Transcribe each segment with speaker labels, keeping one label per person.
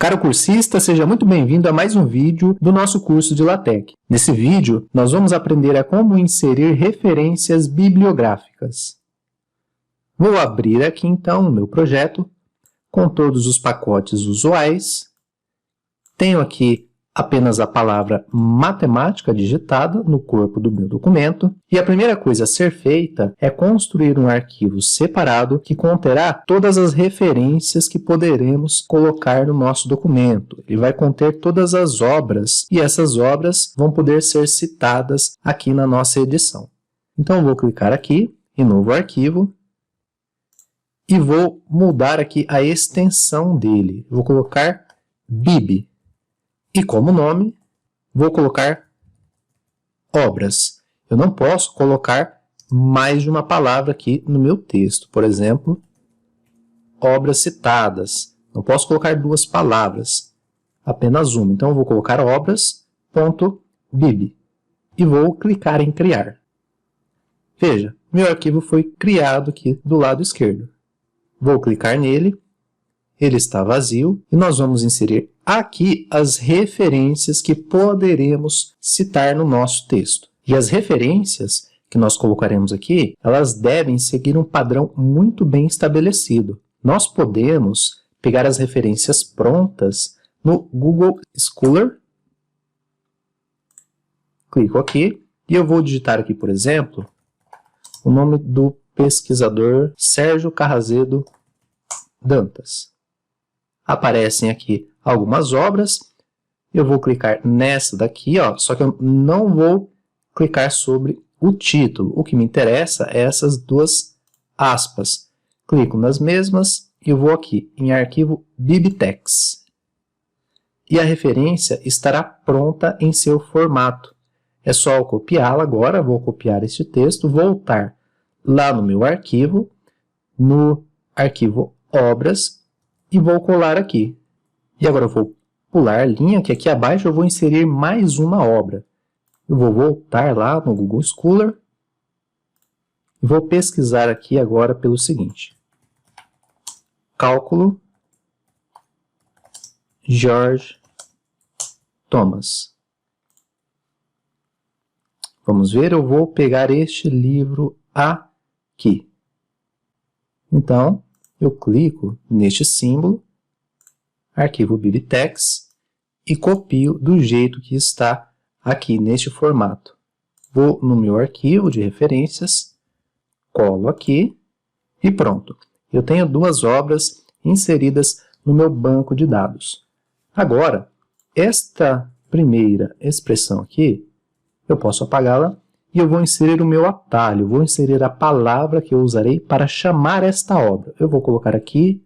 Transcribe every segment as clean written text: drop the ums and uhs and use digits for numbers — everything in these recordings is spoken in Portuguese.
Speaker 1: Caro cursista, seja muito bem-vindo a mais um vídeo do nosso curso de LaTeX. Nesse vídeo, nós vamos aprender a como inserir referências bibliográficas. Vou abrir aqui, então, o meu projeto, com todos os pacotes usuais. Tenho aqui apenas a palavra matemática digitada no corpo do meu documento. E a primeira coisa a ser feita é construir um arquivo separado que conterá todas as referências que poderemos colocar no nosso documento. Ele vai conter todas as obras e essas obras vão poder ser citadas aqui na nossa edição. Então, vou clicar aqui em Novo Arquivo e vou mudar aqui a extensão dele. Vou colocar BIB. E como nome, vou colocar obras. Eu não posso colocar mais de uma palavra aqui no meu texto. Por exemplo, obras citadas. Não posso colocar duas palavras, apenas uma. Então, eu vou colocar obras.bib e vou clicar em criar. Veja, meu arquivo foi criado aqui do lado esquerdo. Vou clicar nele. Ele está vazio e nós vamos inserir aqui as referências que poderemos citar no nosso texto. E as referências que nós colocaremos aqui, elas devem seguir um padrão muito bem estabelecido. Nós podemos pegar as referências prontas no Google Scholar. Clico aqui e eu vou digitar aqui, por exemplo, o nome do pesquisador Sérgio Carrazedo Dantas. Aparecem aqui algumas obras. Eu vou clicar nessa daqui, ó, só que eu não vou clicar sobre o título. O que me interessa é essas duas aspas. Clico nas mesmas e vou aqui em arquivo BibTeX. E a referência estará pronta em seu formato. É só eu copiá-la agora. Vou copiar este texto, voltar lá no meu arquivo, no arquivo obras, e vou colar aqui. E agora eu vou pular a linha, que aqui abaixo eu vou inserir mais uma obra. Eu vou voltar lá no Google Scholar e vou pesquisar aqui agora pelo seguinte: Cálculo George Thomas. Vamos ver, eu vou pegar este livro aqui. Então, eu clico neste símbolo, arquivo BibTeX, e copio do jeito que está aqui neste formato. Vou no meu arquivo de referências, colo aqui e pronto. Eu tenho duas obras inseridas no meu banco de dados. Agora, esta primeira expressão aqui, eu posso apagá-la e eu vou inserir o meu atalho. Vou inserir a palavra que eu usarei para chamar esta obra. Eu vou colocar aqui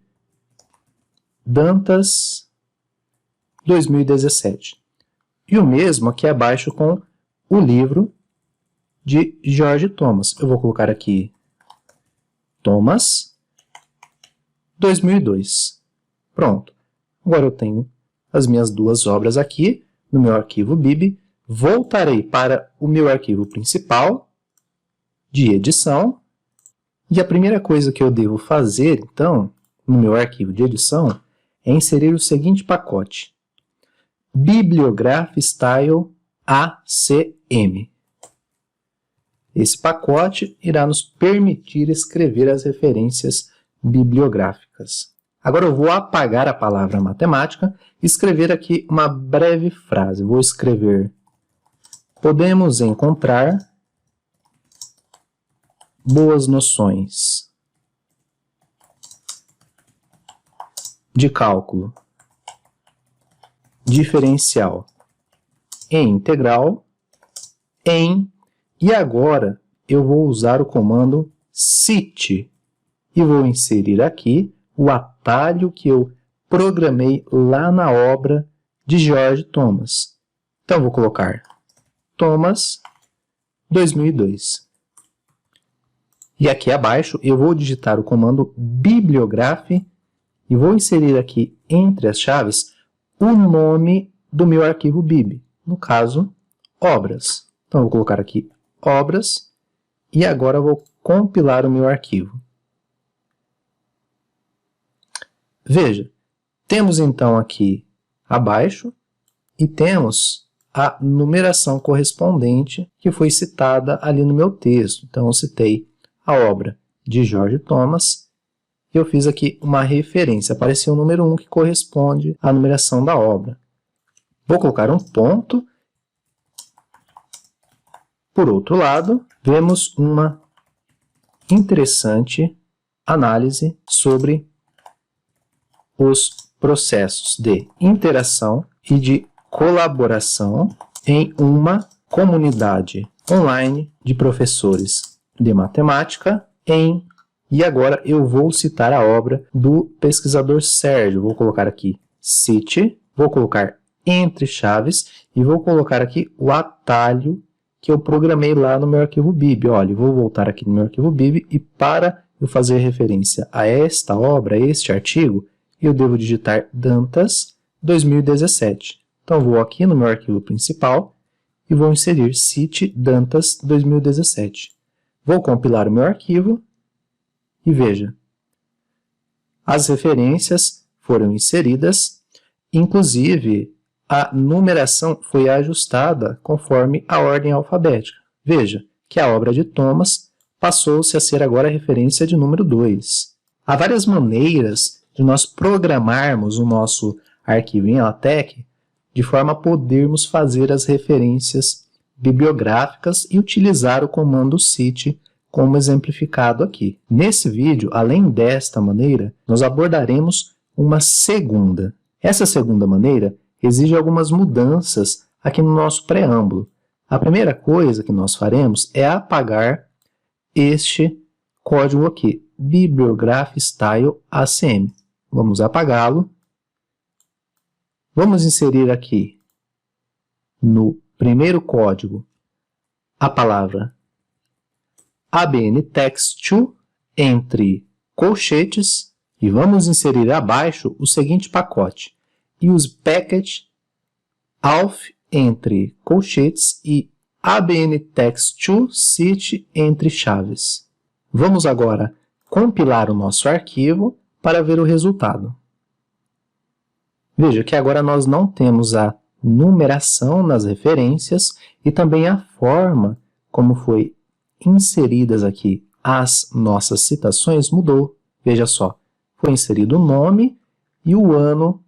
Speaker 1: Dantas 2017. E o mesmo aqui abaixo com o livro de George Thomas. Eu vou colocar aqui Thomas 2002. Pronto. Agora eu tenho as minhas duas obras aqui no meu arquivo BIB. Voltarei para o meu arquivo principal de edição. E a primeira coisa que eu devo fazer, então, no meu arquivo de edição, é inserir o seguinte pacote: Bibliograph Style ACM. Esse pacote irá nos permitir escrever as referências bibliográficas. Agora eu vou apagar a palavra matemática e escrever aqui uma breve frase. Vou escrever: podemos encontrar boas noções de cálculo diferencial e integral em... E agora eu vou usar o comando cite e vou inserir aqui o atalho que eu programei lá na obra de George Thomas. Então, vou colocar Thomas 2002. E aqui abaixo eu vou digitar o comando bibliograph e vou inserir aqui entre as chaves o nome do meu arquivo BIB, no caso, obras. Então, eu vou colocar aqui obras e agora eu vou compilar o meu arquivo. Veja, Temos então aqui abaixo e temos a numeração correspondente que foi citada ali no meu texto. Então, eu citei a obra de George Thomas e eu fiz aqui uma referência. Apareceu o número 1 que corresponde à numeração da obra. Vou colocar um ponto. Por outro lado, vemos uma interessante análise sobre os processos de interação e de colaboração em uma comunidade online de professores de matemática e agora eu vou citar a obra do pesquisador Sérgio. Vou colocar aqui cite, vou colocar entre chaves e vou colocar aqui o atalho que eu programei lá no meu arquivo BIB. Olha, vou voltar aqui no meu arquivo BIB e para eu fazer referência a esta obra, a este artigo, eu devo digitar Dantas 2017. Então, vou aqui no meu arquivo principal e vou inserir cite Dantas 2017. Vou compilar o meu arquivo e veja, as referências foram inseridas, inclusive a numeração foi ajustada conforme a ordem alfabética. Veja que a obra de Thomas passou-se a ser agora a referência de número 2. Há várias maneiras de nós programarmos o nosso arquivo em LaTeX de forma a podermos fazer as referências bibliográficas e utilizar o comando cite como exemplificado aqui. Nesse vídeo, além desta maneira, nós abordaremos uma segunda. Essa segunda maneira exige algumas mudanças aqui no nosso preâmbulo. A primeira coisa que nós faremos é apagar este código aqui, Bibliograph Style ACM. Vamos apagá-lo. Vamos inserir aqui no primeiro código a palavra ABN Text2 entre colchetes e vamos inserir abaixo o seguinte pacote: use package alf entre colchetes e ABN Text2 cite entre chaves. Vamos agora compilar o nosso arquivo para ver o resultado. Veja que agora nós não temos a numeração nas referências e também a forma como foi inseridas aqui as nossas citações mudou. Veja só, foi inserido o nome e o ano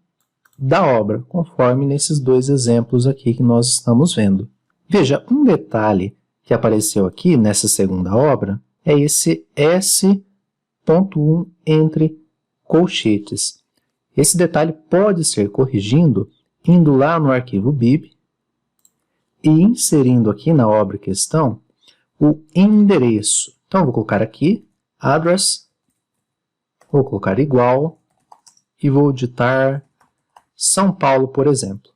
Speaker 1: da obra, conforme nesses dois exemplos aqui que nós estamos vendo. Veja, um detalhe que apareceu aqui nessa segunda obra é esse S.1 entre colchetes. Esse detalhe pode ser corrigindo indo lá no arquivo BIB e inserindo aqui na obra em questão o endereço. Então, vou colocar aqui address, vou colocar igual e vou digitar São Paulo, por exemplo.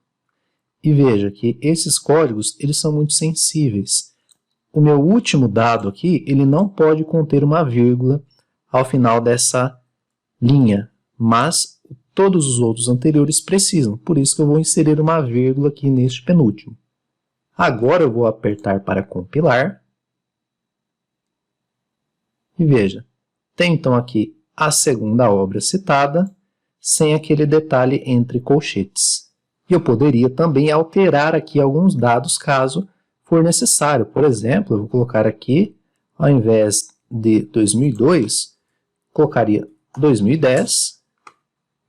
Speaker 1: E veja que esses códigos eles são muito sensíveis. O meu último dado aqui ele não pode conter uma vírgula ao final dessa linha, mas todos os outros anteriores precisam, por isso que eu vou inserir uma vírgula aqui neste penúltimo. Agora eu vou apertar para compilar. E veja, tem então aqui a segunda obra citada, sem aquele detalhe entre colchetes. E eu poderia também alterar aqui alguns dados caso for necessário. Por exemplo, eu vou colocar aqui, ao invés de 2002, colocaria 2010,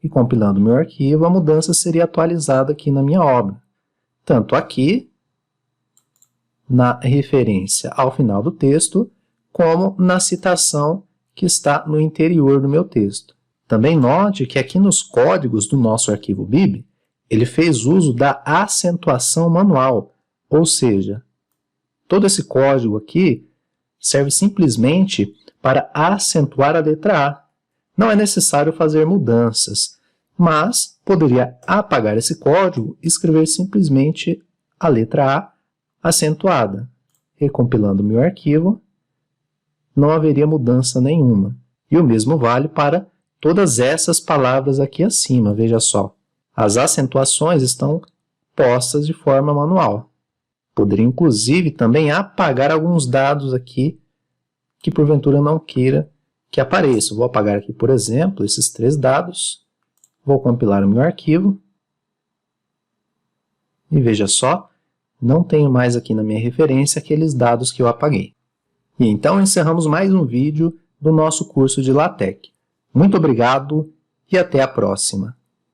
Speaker 1: e compilando meu arquivo, a mudança seria atualizada aqui na minha obra. Tanto aqui, na referência ao final do texto, como na citação que está no interior do meu texto. Também note que aqui nos códigos do nosso arquivo BIB, ele fez uso da acentuação manual, ou seja, todo esse código aqui serve simplesmente para acentuar a letra A. Não é necessário fazer mudanças, mas poderia apagar esse código e escrever simplesmente a letra A acentuada. Recompilando meu arquivo, não haveria mudança nenhuma. E o mesmo vale para todas essas palavras aqui acima, veja só. As acentuações estão postas de forma manual. Poderia, inclusive, também apagar alguns dados aqui que, porventura, não queira que apareçam. Vou apagar aqui, por exemplo, esses 3 dados. Vou compilar o meu arquivo. E veja só, não tenho mais aqui na minha referência aqueles dados que eu apaguei. E então encerramos mais um vídeo do nosso curso de LaTeX. Muito obrigado e até a próxima!